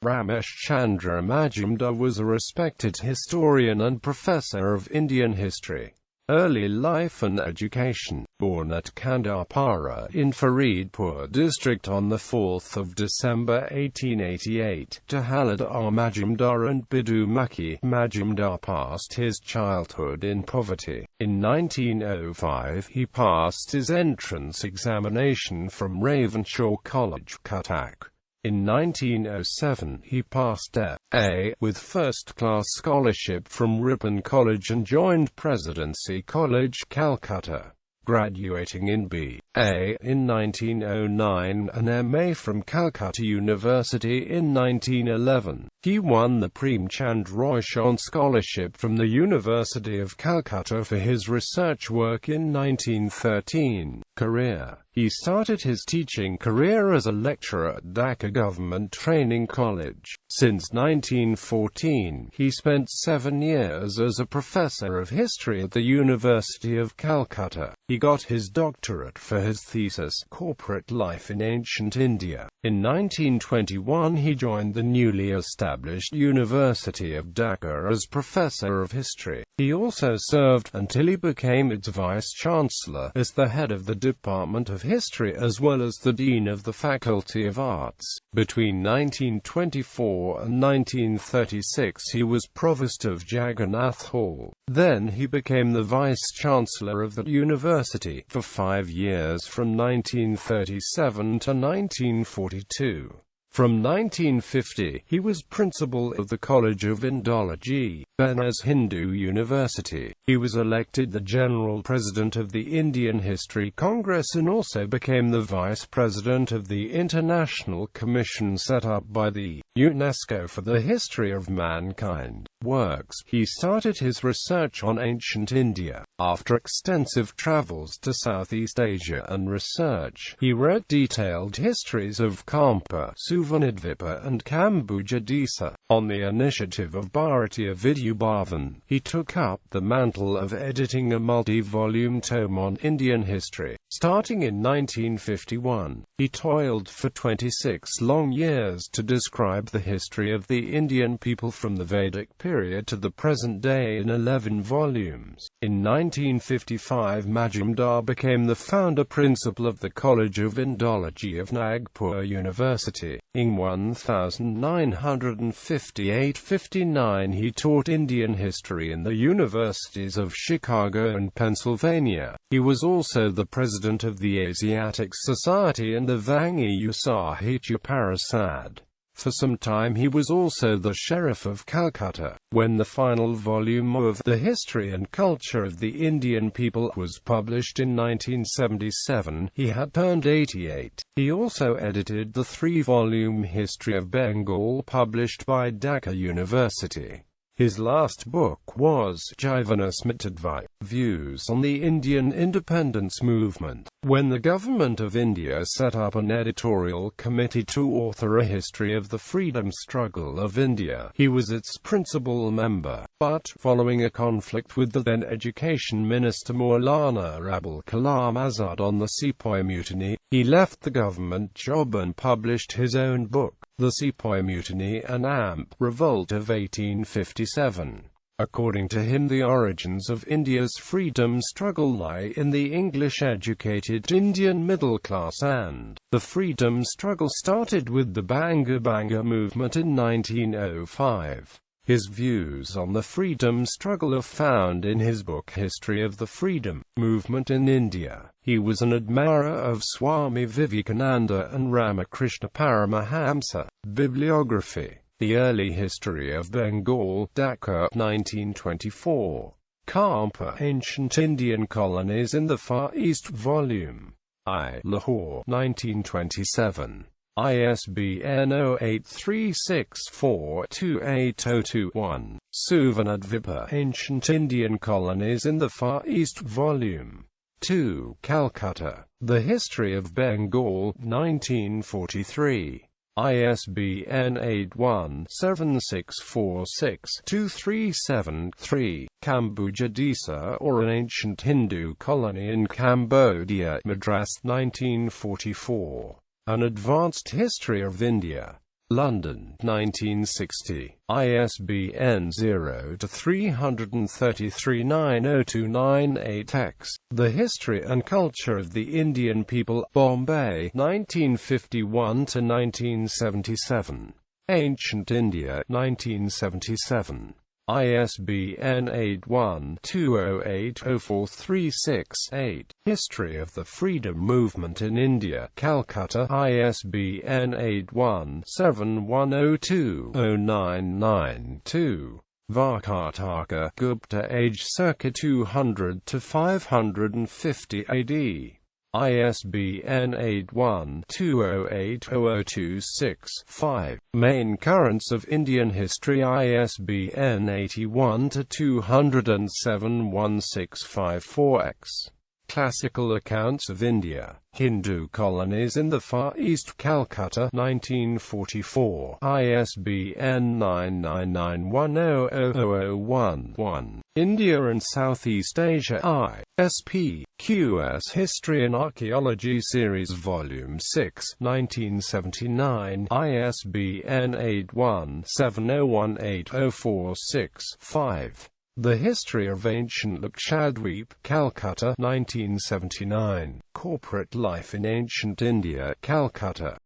Ramesh Chandra Majumdar was a respected historian and professor of Indian history. Early life and education. Born at Kandapara in Faridpur district on 4 December 1888, to Halidar Majumdar and Bidumaki, Majumdar passed his childhood in poverty. In 1905 he passed his entrance examination from Ravenshaw College, Cuttack. In 1907 he passed A. with first-class scholarship from Ripon College and joined Presidency College, Calcutta, graduating in B.A. in 1909 and M.A. from Calcutta University in 1911. He won the Prem Chand Roy Chand Scholarship from the University of Calcutta for his research work in 1913. Career. He started his teaching career as a lecturer at Dhaka Government Training College. Since 1914, he spent 7 years as a professor of history at the University of Calcutta. He got his doctorate for his thesis, Corporate Life in Ancient India. In 1921 he joined the newly established University of Dhaka as Professor of History. He also served, until he became its Vice-Chancellor, as the head of the Department of History as well as the Dean of the Faculty of Arts. Between 1924 and 1936 he was Provost of Jagannath Hall. Then he became the Vice-Chancellor of the University for 5 years from 1937 to 1942. From 1950, he was principal of the College of Indology, then as Hindu University. He was elected the General President of the Indian History Congress and also became the Vice President of the International Commission set up by the UNESCO for the History of Mankind. Works. He started his research on ancient India. After extensive travels to Southeast Asia and research, he wrote detailed histories of Kampa, Suvarnadvipa and Kambujadesa. On the initiative of Bharatiya Vidyabhavan, he took up the mantle of editing a multi-volume tome on Indian history. Starting in 1951, he toiled for 26 long years to describe the history of the Indian people from the Vedic period to the present day in 11 volumes. In 1955 Majumdar became the founder principal of the College of Indology of Nagpur University. In 1958-59 he taught Indian history in the universities of Chicago and Pennsylvania. He was also the president of the Asiatic Society and the Vangi Sahitya Parasad. For some time he was also the Sheriff of Calcutta. When the final volume of The History and Culture of the Indian People was published in 1977, he had turned 88. He also edited the 3-volume History of Bengal published by Dhaka University. His last book was Jivanasmitadvai, Views on the Indian Independence Movement. When the Government of India set up an editorial committee to author a history of the freedom struggle of India, he was its principal member. But, following a conflict with the then Education Minister Maulana Abul Kalam Azad on the Sepoy Mutiny, he left the government job and published his own book, The Sepoy Mutiny and Amp Revolt of 1857. According to him, the origins of India's freedom struggle lie in the English-educated Indian middle class, and the freedom struggle started with the Banga Banga movement in 1905. His views on the freedom struggle are found in his book History of the Freedom Movement in India. He was an admirer of Swami Vivekananda and Ramakrishna Paramahamsa. Bibliography. The Early History of Bengal, Dhaka, 1924. Kampa, Ancient Indian Colonies in the Far East, Volume I, Lahore, 1927. ISBN 0836428021. Suvarnadvipa, Ancient Indian Colonies in the Far East, Volume 2, Calcutta. The History of Bengal, 1943. ISBN 81-7646-237-3. Kambujadesa, or an Ancient Hindu Colony in Cambodia, Madras, 1944. An Advanced History of India. London, 1960. ISBN 0-333-90298-X. The History and Culture of the Indian People, Bombay, 1951–1977. Ancient India, 1977. ISBN 81-208-0436-8. History of the Freedom Movement in India, Calcutta, ISBN 81-7102-0992. Vakataka, Gupta Age circa 200–550 AD. ISBN 81-208-0026-5. Main Currents of Indian History, ISBN 81-207-1654-X. Classical Accounts of India, Hindu Colonies in the Far East, Calcutta, 1944. ISBN 999100011. India and Southeast Asia, I.S.P. Q.S. History and Archaeology Series Volume 6, 1979. ISBN 81-7018-046-5. The History of Ancient Lakshadweep, Calcutta, 1979. Corporate Life in Ancient India, Calcutta.